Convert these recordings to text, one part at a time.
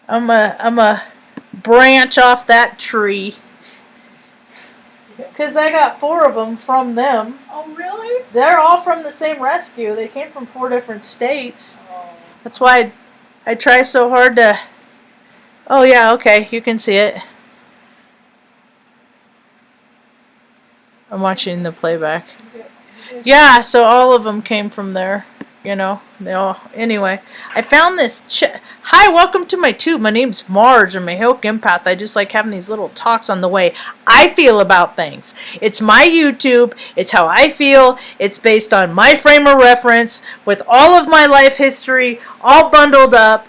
I'm a branch off that tree. Because I got 4 of them from them. Oh, really? They're all from the same rescue. They came from 4 different states. Oh. That's why I try so hard to... Oh, yeah, okay. You can see it. I'm watching the playback. Yeah, so all of them came from there. You know, they all... Anyway, I found this... Hi, welcome to my tube. My name's Marge. I'm a Hilk Empath. I just like having these little talks on the way I feel about things. It's my YouTube. It's how I feel. It's based on my frame of reference with all of my life history all bundled up.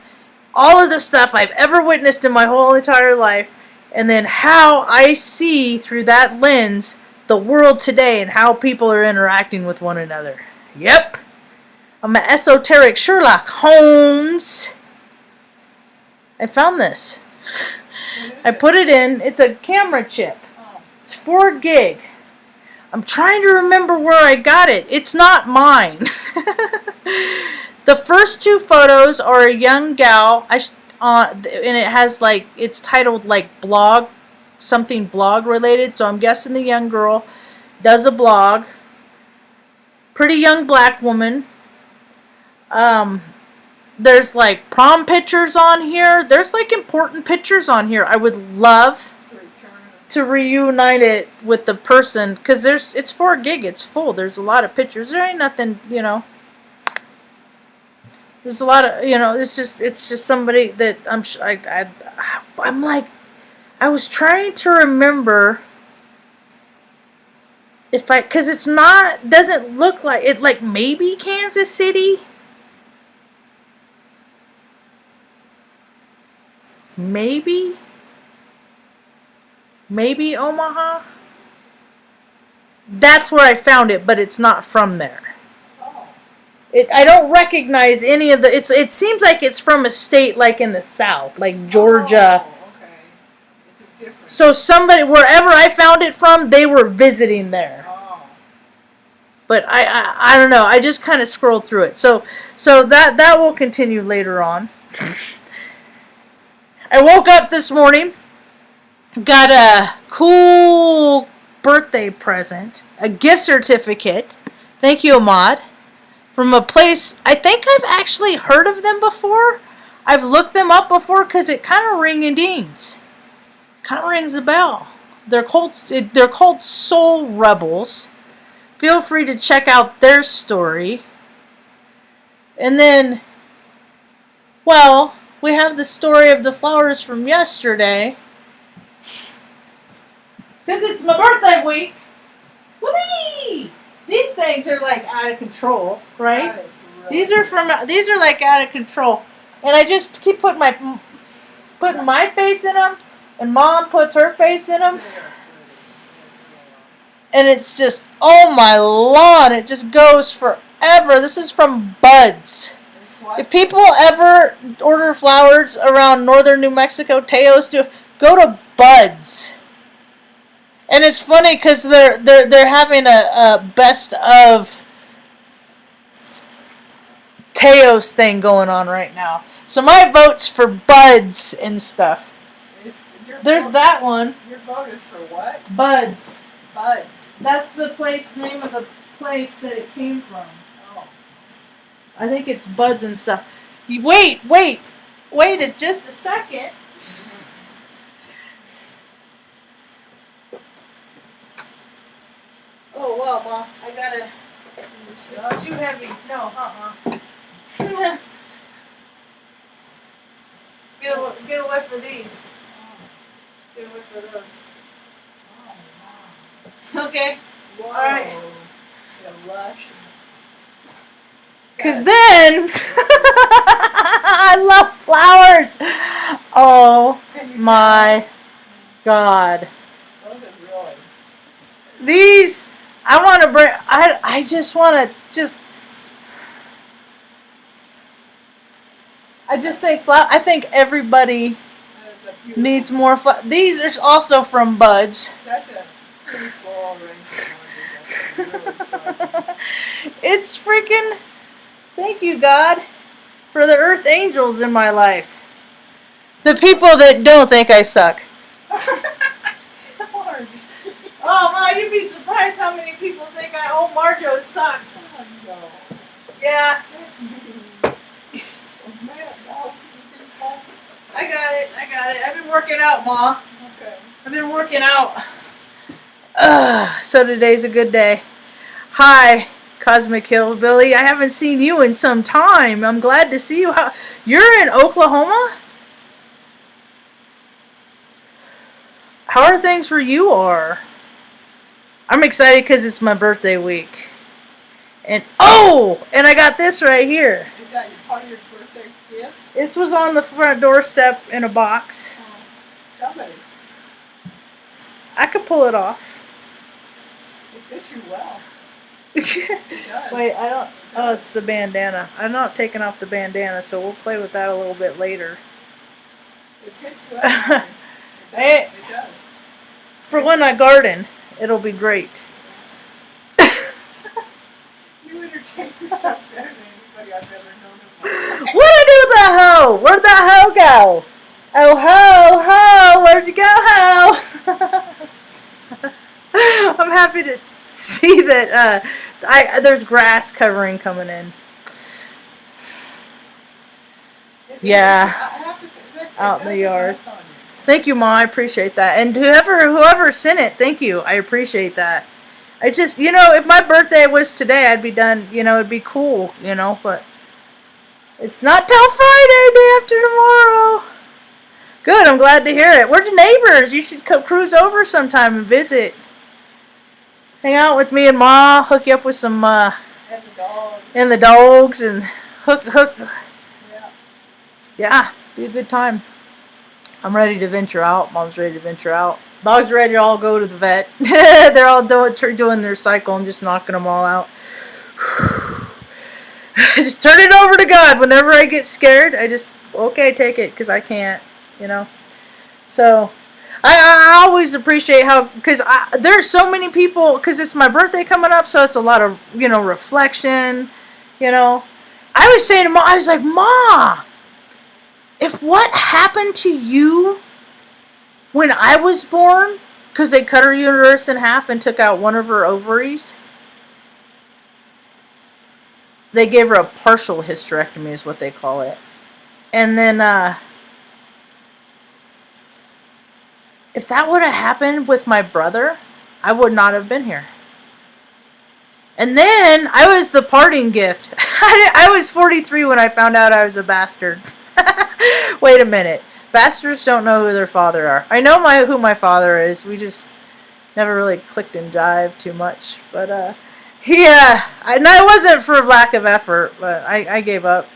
All of the stuff I've ever witnessed in my whole entire life. And then how I see through that lens the world today and how people are interacting with one another. Yep. I'm an esoteric Sherlock Holmes. I found this. I put it in. It's a camera chip. It's 4 gig. I'm trying to remember where I got it. It's not mine. The first 2 photos are a young gal, and it has like, it's titled like blog, something blog related. So I'm guessing the young girl does a blog. Pretty young black woman. There's like prom pictures on here. There's like important pictures on here. I would love to reunite it with the person, because it's 4 gig. It's full. There's a lot of pictures. There ain't nothing, you know. There's a lot of, you know. It's just somebody that I'm like, I was trying to remember because it's not, doesn't look like it. Like maybe Kansas City. Maybe Omaha. That's where I found it, but it's not from there. I don't recognize any of the... It seems like it's from a state like in the South, like Georgia. Oh, okay. It's a different... So somebody, wherever I found it from, they were visiting there. Oh. But I don't know. I just kind of scrolled through it. So that will continue later on. I woke up this morning, got a cool birthday present, a gift certificate. Thank you, Ahmad. From a place, I think I've actually heard of them before. I've looked them up before because it kind of ring-a-dings. Kind of rings a bell. They're called Soul Rebels. Feel free to check out their story. And then, well, we have the story of the flowers from yesterday. Because it's my birthday week. Whee! These things are like out of control, right? Really These are like out of control, and I just keep putting my face in them, and Mom puts her face in them, and it's just, oh my Lord, it just goes forever. This is from Buds. If people ever order flowers around northern New Mexico, Teos, go to Buds. And it's funny because they're having a best of Teos thing going on right now. So my vote's for Buds and stuff. There's that one. Your vote is for what? Buds. Bud. That's the name of the place that it came from. Oh. I think it's Buds and stuff. Wait it's just a second. Oh, well, Mom, I gotta... It's too heavy. No, Get away for these. Get away for those. Okay. Whoa. All right. A lush. Because then... I love flowers. Oh, my God. Those are really... These... I want to bring... I just want to just... I just think... I think everybody needs more flowers. These are also from Buds. That's a pretty floral arrangement. Really It's freaking... Thank you, God. For the earth angels in my life. The people that don't think I suck. Marge. Oh, Ma, you'd be surprised how many people think Marjo sucks. Oh, no. Yeah, That's mean. Oh, man, no. You can fall. I got it. I've been working out, Ma. Okay. I've been working out. So today's a good day. Hi, Cosmic Hillbilly. I haven't seen you in some time. I'm glad to see you. You're in Oklahoma? How are things where you are? I'm excited because it's my birthday week. And I got this right here. Is that part of your birthday gift? This was on the front doorstep in a box. Somebody. I could pull it off. It fits you well. It does. Wait, I don't. Oh, it's the bandana. I'm not taking off the bandana, so we'll play with that a little bit later. It fits you well. Hey. It does. For when I garden, it'll be great. You entertain yourself better than anybody I've ever known. What'd I do with that hoe? Where'd that hoe go? Oh, ho, where'd you go, ho? I'm happy to see that there's grass covering coming in. Yeah, I have to say, out in the yard. Thank you, Ma. I appreciate that. And whoever sent it, thank you. I appreciate that. I just, if my birthday was today, I'd be done. It'd be cool, but it's not till Friday, day after tomorrow. Good. I'm glad to hear it. We're the neighbors. You should cruise over sometime and visit. Hang out with me and Ma. Hook you up with some And the dog. and the dogs and hook. Yeah. Yeah, be a good time. I'm ready to venture out. Mom's ready to venture out. Dog's ready to all go to the vet. They're all doing their cycle. I'm just knocking them all out. Just turn it over to God. Whenever I get scared, I just, okay, take it, because I can't, So, I always appreciate how, because there's so many people, because it's my birthday coming up, so it's a lot of, reflection, I was saying to Ma, I was like, Ma, if what happened to you when I was born, because they cut her uterus in half and took out one of her ovaries, they gave her a partial hysterectomy is what they call it. And then, if that would have happened with my brother, I would not have been here. And then, I was the parting gift. I was 43 when I found out I was a bastard. Wait a minute. Bastards don't know who their father are. I know who my father is. We just never really clicked and jived too much. But, yeah. It wasn't for lack of effort, but I gave up.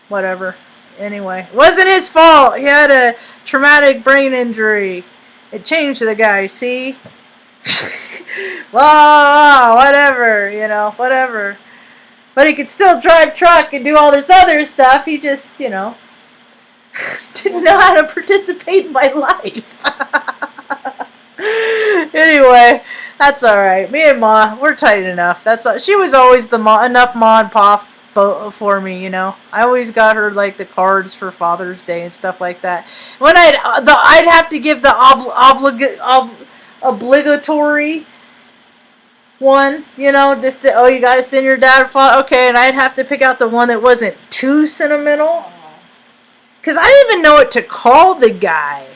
Whatever. Anyway. It wasn't his fault. He had a traumatic brain injury. It changed the guy, see? Well, whatever, whatever. But he could still drive truck and do all this other stuff. He just, didn't know how to participate in my life. Anyway, that's all right. Me and Ma, we're tight enough. That's all. She was always enough Ma and Pa for me, I always got her like the cards for Father's Day and stuff like that. When I'd have to give the obligatory one, to say, oh, you gotta send your dad a father. Okay, and I'd have to pick out the one that wasn't too sentimental. Because I didn't even know what to call the guy.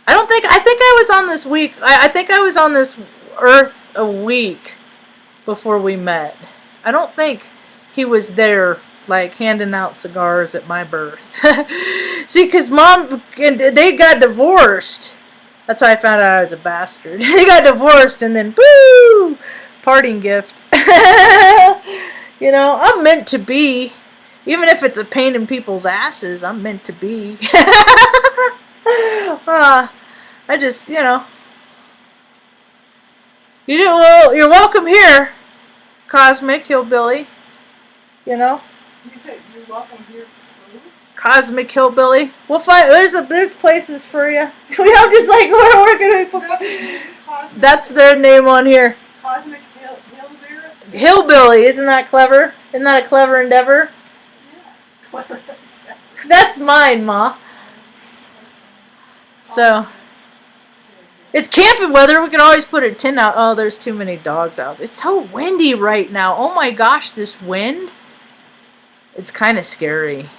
I think I was on this week. I think I was on this earth a week before we met. I don't think he was there, like, handing out cigars at my birth. See, because Mom, they got divorced. That's how I found out I was a bastard. They got divorced and then, woo, parting gift. I'm meant to be. Even if it's a pain in people's asses, I'm meant to be. I just, Well, you're welcome here, Cosmic Hillbilly. You said you're welcome here for food? Cosmic Hillbilly. We'll find, there's places for you. We don't just like, we're going to put. That's their name on here. Cosmic Hillbilly? Hillbilly, isn't that clever? Isn't that a clever endeavor? Yeah. clever. That's mine, Ma. So, it's camping weather. We can always put a tent out. Oh, there's too many dogs out. It's so windy right now. Oh my gosh, this wind. It's kind of scary.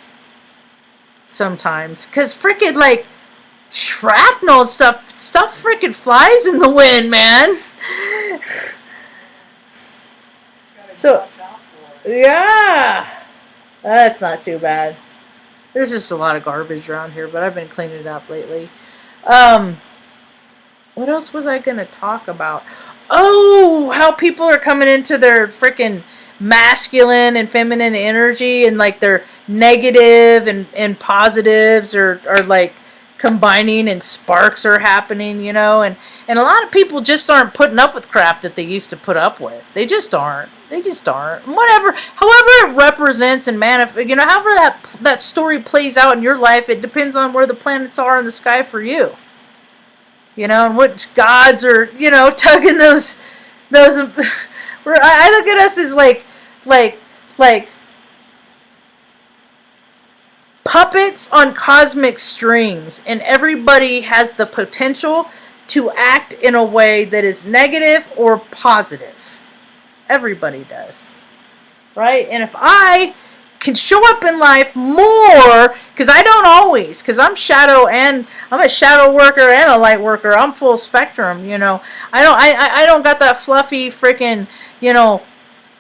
Sometimes. Because freaking, like, shrapnel stuff freaking flies in the wind, man. So, yeah. That's not too bad. There's just a lot of garbage around here, but I've been cleaning it up lately. What else was I going to talk about? Oh, how people are coming into their freaking masculine and feminine energy, and like their negative and positives are like combining, and sparks are happening, you know, and a lot of people just aren't putting up with crap that they used to put up with. They just aren't. Whatever, however it represents and manifest, you know, however that story plays out in your life, it depends on where the planets are in the sky for you. You know, and what gods are, you know, tugging those. I look at us as like puppets on cosmic strings, and everybody has the potential to act in a way that is negative or positive. Everybody does, right? And if I can show up in life more, because I don't always, because I'm a shadow worker and a light worker. I'm full spectrum, you know. I don't got that fluffy freaking, you know,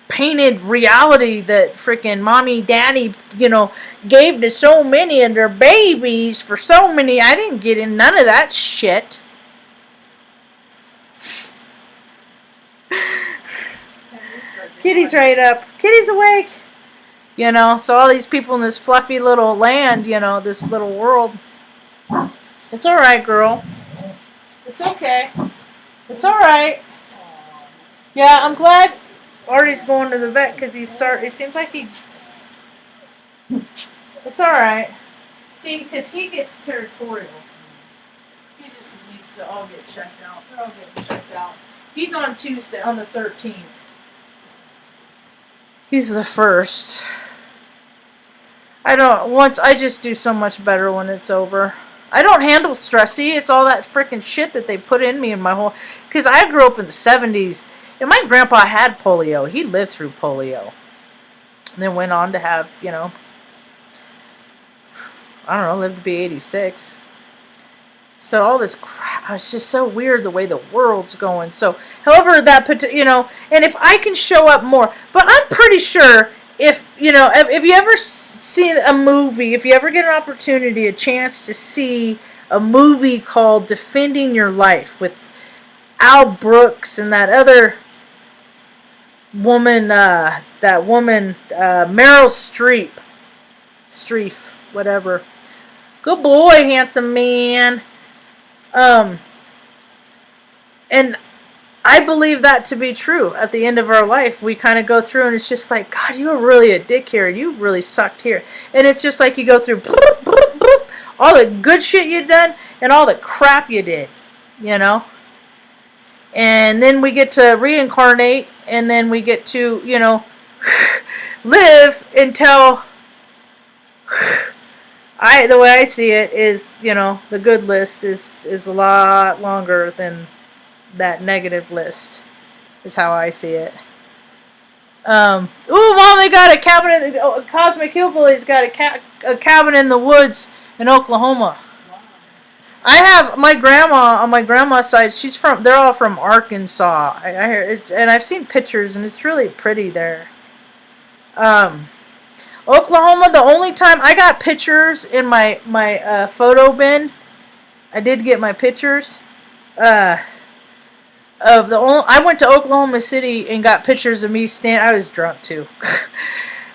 painted reality that freaking mommy, daddy, you know, gave to so many of their babies for so many. I didn't get in none of that shit. Kitty's right up. Kitty's awake. You know, so all these people in this fluffy little land, you know, this little world. It's all right, girl. It's okay. It's all right. Yeah, I'm glad Artie's going to the vet, because it seems like he's... It's all right. See, because he gets territorial. He just needs to all get checked out. They're all getting checked out. He's on Tuesday, on the 13th. He's the first. I just do so much better when it's over. I don't handle stress. See, it's all that freaking shit that they put in me in my whole... Because I grew up in the 70s, and my grandpa had polio. He lived through polio. And then went on to have, you know... I don't know, lived to be 86. So all this crap, it's just so weird the way the world's going. So, however, you know, and if I can show up more... But I'm pretty sure... If you ever see a movie, if you ever get an opportunity, a chance to see a movie called Defending Your Life with Al Brooks and that other woman, Meryl Streep, whatever. Good boy, handsome man. And I believe that to be true. At the end of our life, we kind of go through, and it's just like, God, you were really a dick here, and you really sucked here. And it's just like you go through all the good shit you done and all the crap you did, you know? And then we get to reincarnate, and then we get to, you know, live until... the way I see it is, you know, the good list is a lot longer than... that negative list is how I see it. Mom, they got a cabin Cosmic Hillbilly's got a cabin in the woods in Oklahoma. Wow. I have my grandma on my grandma's side. They're all from Arkansas. I hear and I've seen pictures, and it's really pretty there. Oklahoma, the only time I got pictures in my photo bin, I did get my pictures. I went to Oklahoma City and got pictures of me I was drunk too.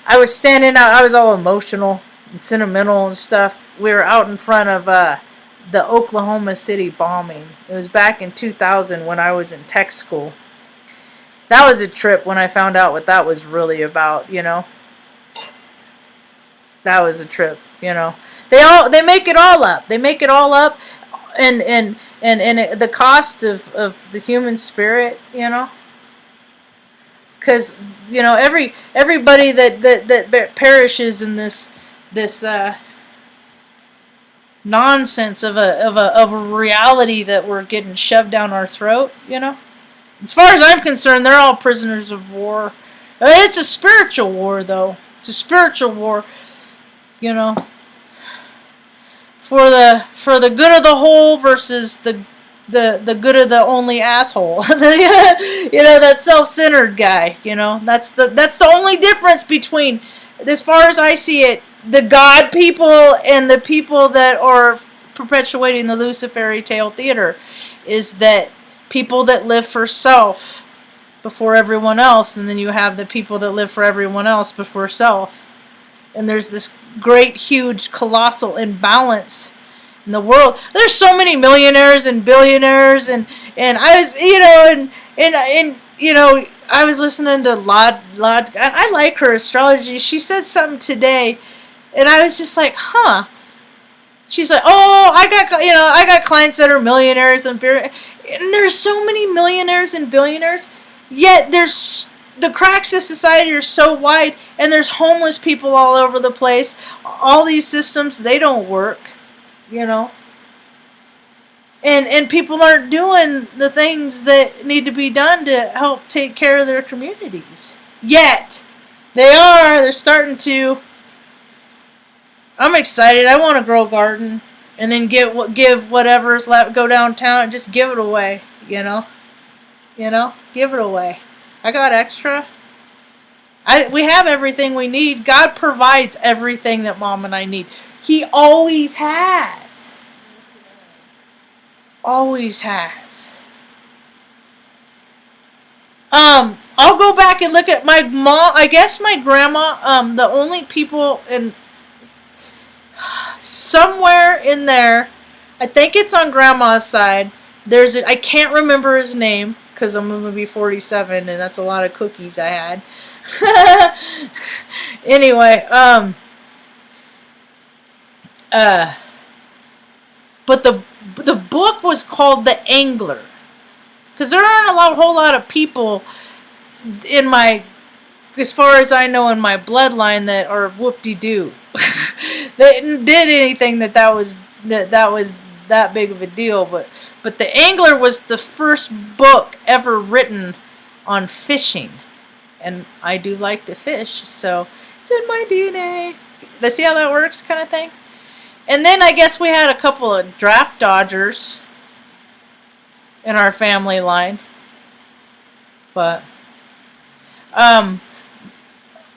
I was standing out. I was all emotional and sentimental and stuff. We were out in front of the Oklahoma City bombing. It was back in 2000 when I was in tech school. That was a trip when I found out what that was really about, you know. That was a trip, you know. They make it all up. They make it all up. And the cost of the human spirit, you know, because you know everybody that perishes in this this nonsense of a reality that we're getting shoved down our throat, you know? As far as I'm concerned, they're all prisoners of war. It's a spiritual war, though. It's a spiritual war, you know, for the good of the whole versus the good of the only asshole. You know, that self-centered guy. You know, that's the only difference between, as far as I see it, the God people and the people that are perpetuating the Luciferian tale theater, is that people that live for self before everyone else, and then you have the people that live for everyone else before self. And there's this great, huge, colossal imbalance in the world. There's so many millionaires and billionaires, and I was, you know, and you know, I was listening to Lod. I like her astrology. She said something today, and I was just like, huh. She's like, oh, I got clients that are millionaires and there's so many millionaires and billionaires, yet there's the cracks of society are so wide, and there's homeless people all over the place. All these systems, they don't work, you know. And people aren't doing the things that need to be done to help take care of their communities. Yet, they're starting to. I'm excited. I want to grow a garden, and then give whatever's left, go downtown and just give it away, you know. Give it away. I got extra. We have everything we need. God provides everything that Mom and I need. He always has. Always has. I'll go back and look at my mom. I guess my grandma. The only people in somewhere in there, I think it's on Grandma's side. I can't remember his name because I'm gonna be 47, and that's a lot of cookies I had. Anyway, but the book was called The Angler, because there aren't a whole lot of people in my, as far as I know, in my bloodline that are whoop-de-doo. That did anything that was that big of a deal, but The Angler was the first book ever written on fishing, and I do like to fish, so it's in my DNA. Let's see how that works, kind of thing. And then I guess we had a couple of draft dodgers in our family line, but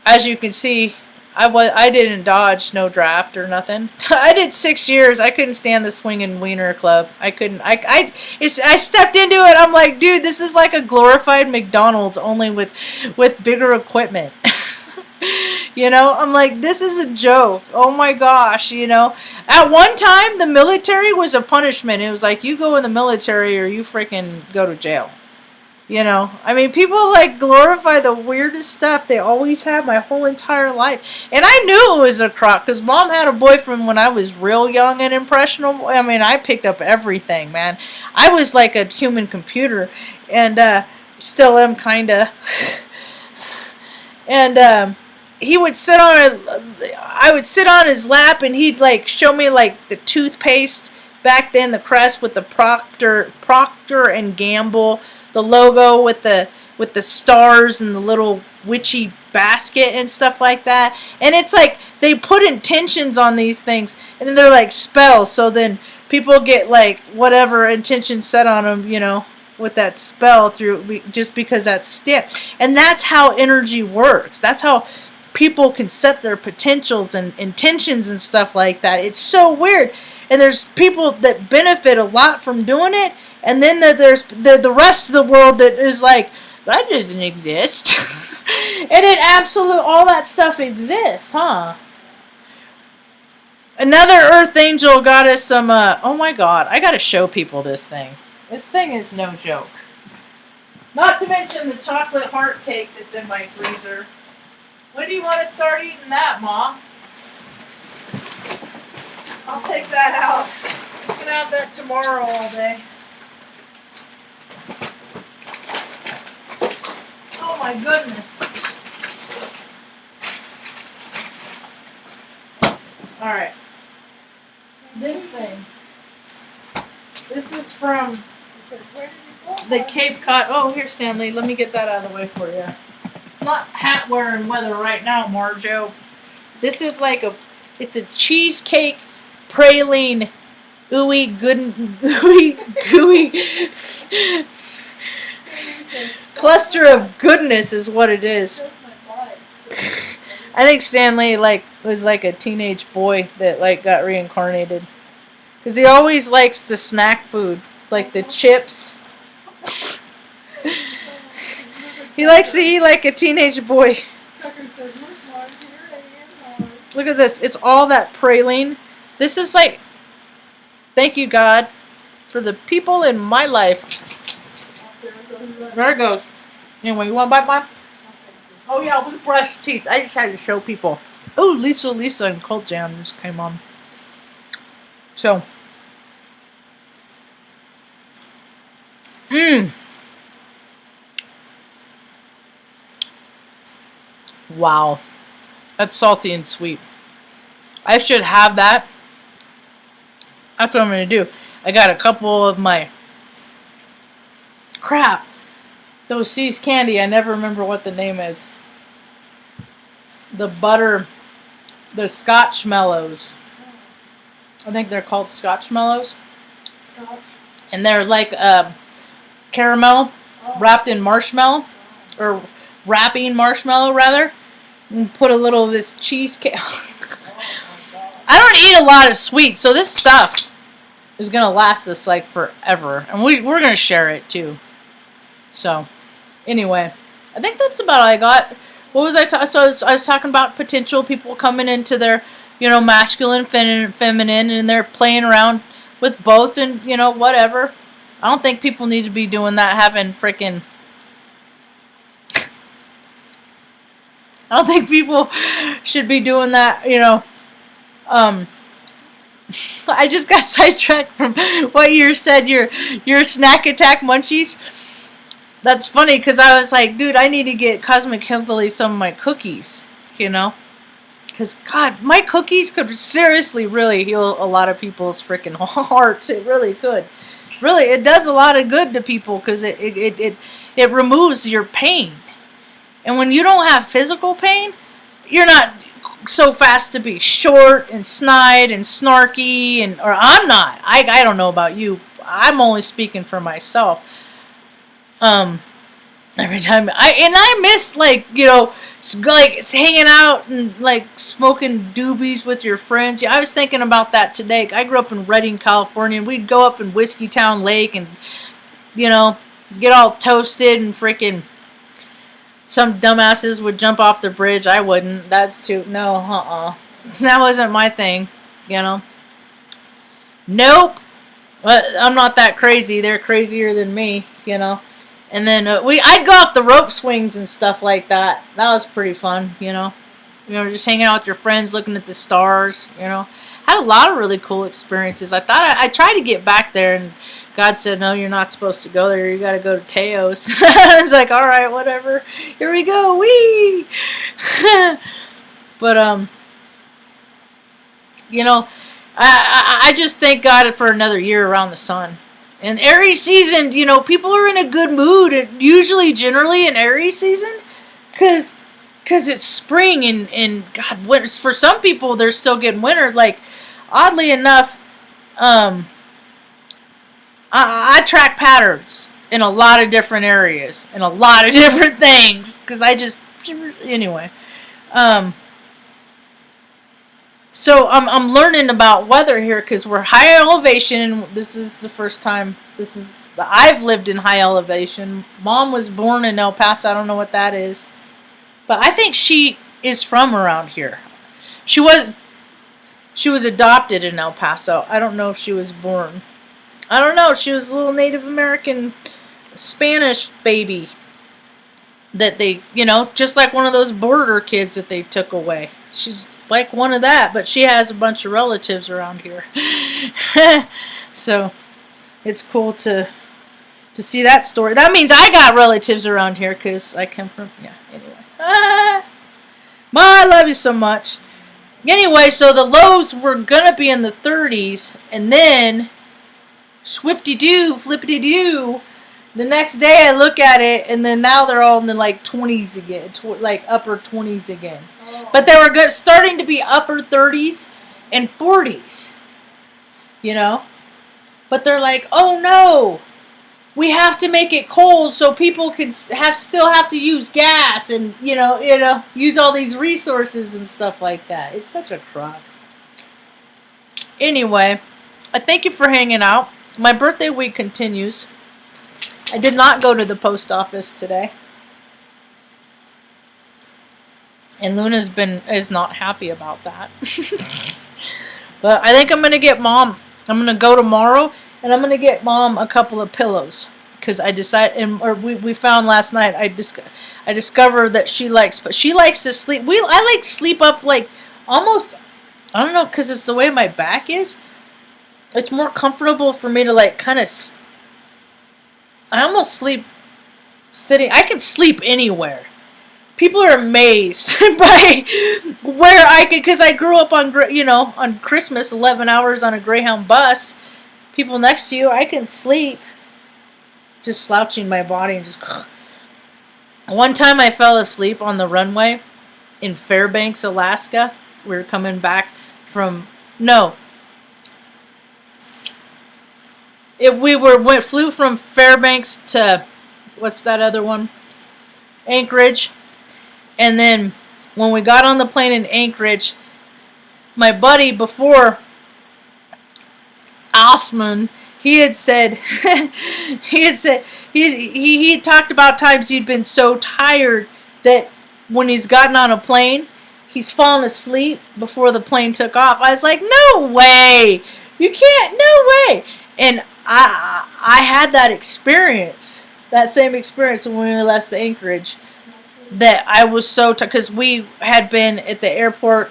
as you can see, I didn't dodge no draft or nothing. I did 6 years. I couldn't stand the swinging wiener club. I couldn't. I stepped into it. I'm like, dude, this is like a glorified McDonald's, only with bigger equipment. You know, I'm like, this is a joke. Oh my gosh, you know. At one time, the military was a punishment. It was like, you go in the military or you freaking go to jail. You know, I mean, people like glorify the weirdest stuff. They always have my whole entire life. And I knew it was a crock because Mom had a boyfriend when I was real young and impressionable. I mean, I picked up everything, man. I was like a human computer, and still am, kind of. And he would sit on I would sit on his lap, and he'd like show me like the toothpaste back then, the crest with the Procter and Gamble, the logo with the stars and the little witchy basket and stuff like that. And it's like they put intentions on these things, and they're like spells. So then people get like whatever intention set on them, you know, with that spell through, just because that's stamped. And that's how energy works. That's how people can set their potentials and intentions and stuff like that. It's so weird. And there's people that benefit a lot from doing it, and then there's the rest of the world that is like, that doesn't exist. And it absolutely, all that stuff exists, huh? Another earth angel got us some, oh my god, I gotta show people this thing. This thing is no joke. Not to mention the chocolate heart cake that's in my freezer. When do you want to start eating that, Mom? I'll take that out. You can have that tomorrow all day. Oh my goodness. Alright. This thing. This is from the Cape Cod. Oh, here, Stanley. Let me get that out of the way for you. It's not hat wearing weather right now, Marjo. This is like it's a cheesecake praline ooey gooey cluster of goodness is what it is. I think Stanley was like a teenage boy that got reincarnated. Because he always likes the snack food, like the chips. He likes to eat like a teenage boy. Look at this. It's all that praline. This is like, thank you, God, for the people in my life. There it goes. Anyway, you want to bite mine? Oh, yeah, we brush teeth. I just had to show people. Oh, Lisa, and Cold Jam just came on. So. Wow. That's salty and sweet. I should have that. That's what I'm going to do. I got a couple of my... Crap. Those See's candy. I never remember what the name is. The butter... The Scotch Mellows. I think they're called Scotch Mellows. Scotch. And they're like caramel wrapped in marshmallow. Or wrapping marshmallow, rather. And put a little of this cheesecake. I don't eat a lot of sweets, so this stuff is going to last us like forever. And we're going to share it too. So, anyway, I think that's about all I got. What was I I was talking about potential people coming into their, masculine, feminine, and they're playing around with both and, whatever. I don't think people need to be doing that, having freaking... I don't think people should be doing that, I just got sidetracked from what you said, your snack attack munchies. That's funny, because I was like, dude, I need to get Cosmic Hillbilly some of my cookies, Because, God, my cookies could seriously really heal a lot of people's freaking hearts. It really could. Really, it does a lot of good to people, because it removes your pain. And when you don't have physical pain, you're not so fast to be short and snide and snarky, or I'm not. I don't know about you. I'm only speaking for myself. Every time I miss hanging out and smoking doobies with your friends. Yeah, I was thinking about that today. I grew up in Redding, California, and we'd go up in Whiskey Town Lake and get all toasted and freaking. Some dumbasses would jump off the bridge. I wouldn't. That's too... No, That wasn't my thing, Nope. I'm not that crazy. They're crazier than me, And then I'd go off the rope swings and stuff like that. That was pretty fun, just hanging out with your friends, looking at the stars, Had a lot of really cool experiences. I thought I tried to get back there, and God said, no, you're not supposed to go there. You got to go to Teos. I was like, all right, whatever. Here we go. Whee! But, I just thank God for another year around the sun. And Aries season, people are in a good mood. Generally in Aries season. Because it's spring and God, winter. For some people, they're still getting winter. Oddly enough, I track patterns in a lot of different areas, in a lot of different things, because anyway. So I'm learning about weather here, because we're high elevation, and this is the first time, I've lived in high elevation. Mom was born in El Paso, I don't know what that is, but I think she is from around here. She was adopted in El Paso. I don't know if she was born. I don't know. She was a little Native American Spanish baby that they, just like one of those border kids that they took away. She's like one of that, but she has a bunch of relatives around here. So it's cool to see that story. That means I got relatives around here, because I come from, anyway. Ma, I love you so much. Anyway, so the lows were gonna be in the 30s, and then swip-de-doo, flippity-doo. The next day I look at it, and then now they're all in the like 20s again, like upper 20s again. Oh. But they were starting to be upper 30s and 40s, you know. But they're like, oh no, we have to make it cold so people can still have to use gas and you know use all these resources and stuff like that. It's such a crock. Anyway, I thank you for hanging out. My birthday week continues. I did not go to the post office today. And Luna's is not happy about that. But I think I'm going to get Mom. I'm going to go tomorrow and I'm going to get Mom a couple of pillows. Because I decided, we found last night, I discovered that she likes to sleep. I like sleep up like almost, I don't know, because it's the way my back is. It's more comfortable for me to like kind of, I almost sleep sitting. I can sleep anywhere. People are amazed by where I could, because I grew up on Christmas, 11 hours on a Greyhound bus. People next to you, I can sleep just slouching my body and just. One time I fell asleep on the runway in Fairbanks, Alaska. We were coming back from, flew from Fairbanks to, what's that other one? Anchorage. And then when we got on the plane in Anchorage, my buddy before, Osman, he had talked about times he'd been so tired that when he's gotten on a plane, he's fallen asleep before the plane took off. I was like, no way! You can't, no way! And I had that experience, that same experience when we left the Anchorage. That I was so tired, because we had been at the airport,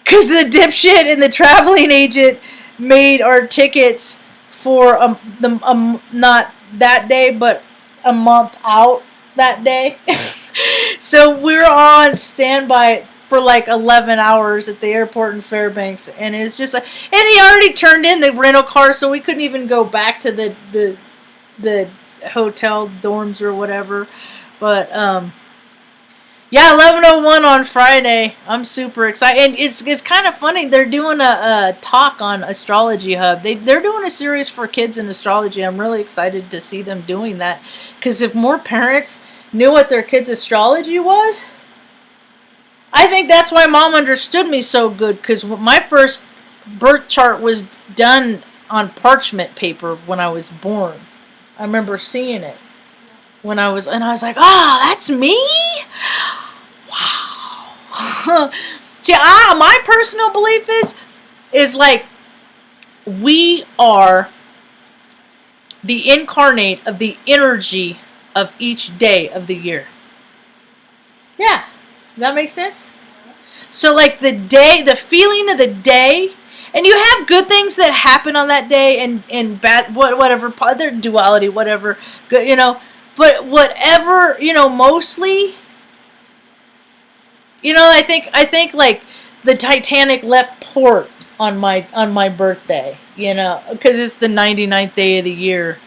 because the dipshit and the traveling agent made our tickets for not that day, but a month out that day. So we were on standby for like 11 hours at the airport in Fairbanks, and it's just like, and he already turned in the rental car, so we couldn't even go back to the hotel dorms or whatever. But yeah, 11:01 on Friday. I'm super excited. And it's kind of funny. They're doing a talk on Astrology Hub. They're doing a series for kids in astrology. I'm really excited to see them doing that. Because if more parents knew what their kids' astrology was, I think that's why Mom understood me so good. Because my first birth chart was done on parchment paper when I was born. I remember seeing it. And I was like, oh, that's me? Wow. See, my personal belief is like, we are the incarnate of the energy of each day of the year. Yeah. Does that make sense? So like the feeling of the day, and you have good things that happen on that day and bad, whatever, their duality, whatever, good, but whatever, mostly, I think like the Titanic left port on my birthday, because it's the 99th day of the year.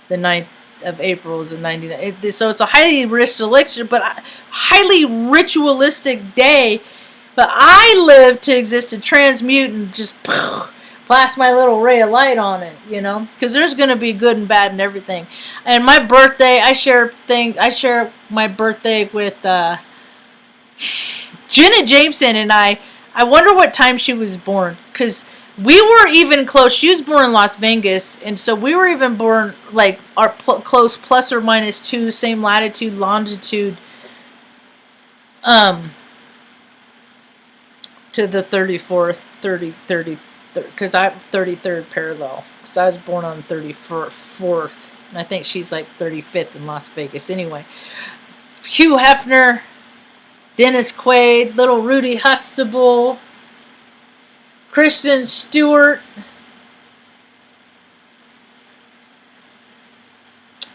The 9th of April is the 99th. So it's a highly ritualistic day. But I live to exist to transmute and just blast my little ray of light on it, because there's going to be good and bad and everything. And my birthday, I share my birthday with Jenna Jameson, and I wonder what time she was born, because we were even close. She was born in Las Vegas, and so we were even born like our close, plus or minus 2, same latitude, longitude, to the 34th, 30, because I'm 33rd parallel, because I was born on 34th, and I think she's like 35th in Las Vegas. Anyway, Hugh Hefner, Dennis Quaid, little Rudy Huxtable, Kristen Stewart.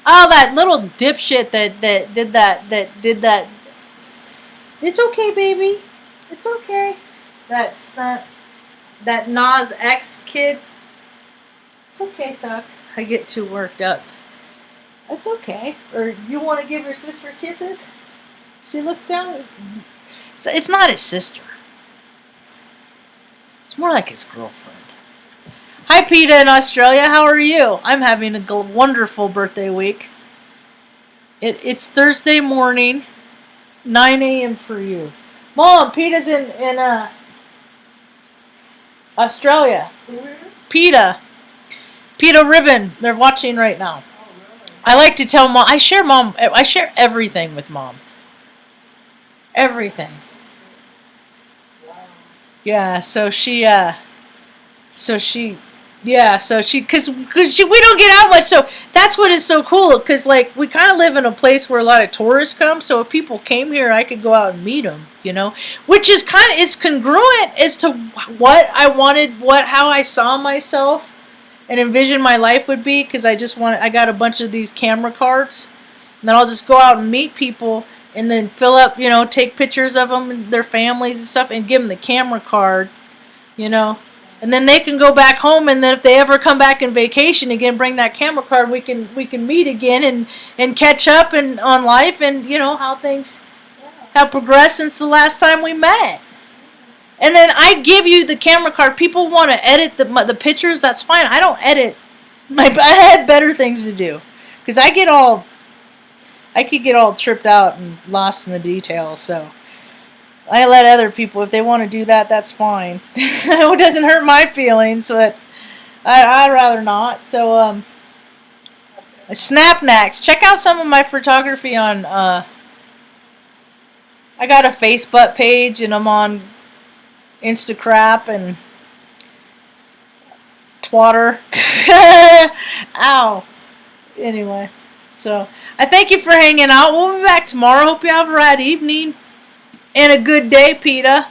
Oh, that little dipshit that did that. It's okay, baby. It's okay. that stunt, that Nas X kid. It's okay, Tuck. I get too worked up. That's okay. Or you want to give your sister kisses? She looks down. It's not his sister. It's more like his girlfriend. Hi, PETA in Australia. How are you? I'm having a wonderful birthday week. It's Thursday morning, 9 a.m. for you. Mom, PETA's in Australia. PETA. PETA Ribbon. They're watching right now. I like to tell Mom. I share everything with Mom. Everything. Yeah, so she, cause we don't get out much, so that's what is so cool, cause like, we kind of live in a place where a lot of tourists come, so if people came here, I could go out and meet them, you know, which is is congruent as to what I wanted, how I saw myself, and envisioned my life would be, cause I got a bunch of these camera cards, and then I'll just go out and meet people, and then fill up, you know, take pictures of them and their families and stuff, and give them the camera card, you know, and then they can go back home, and then if they ever come back in vacation again, bring that camera card, we can meet again and catch up and on life, and you know how things have progressed since the last time we met. And then I give you the camera card. People want to edit the pictures, that's fine. I don't edit. I had better things to do, because I could get all tripped out and lost in the details, so I let other people, if they want to do that, that's fine. It doesn't hurt my feelings, but I'd rather not. So, Snapnacks. Check out some of my photography on, I got a Facebook page, and I'm on Instacrap and Twatter. Ow. Anyway, so I thank you for hanging out. We'll be back tomorrow. Hope you have a rad evening and a good day, PETA.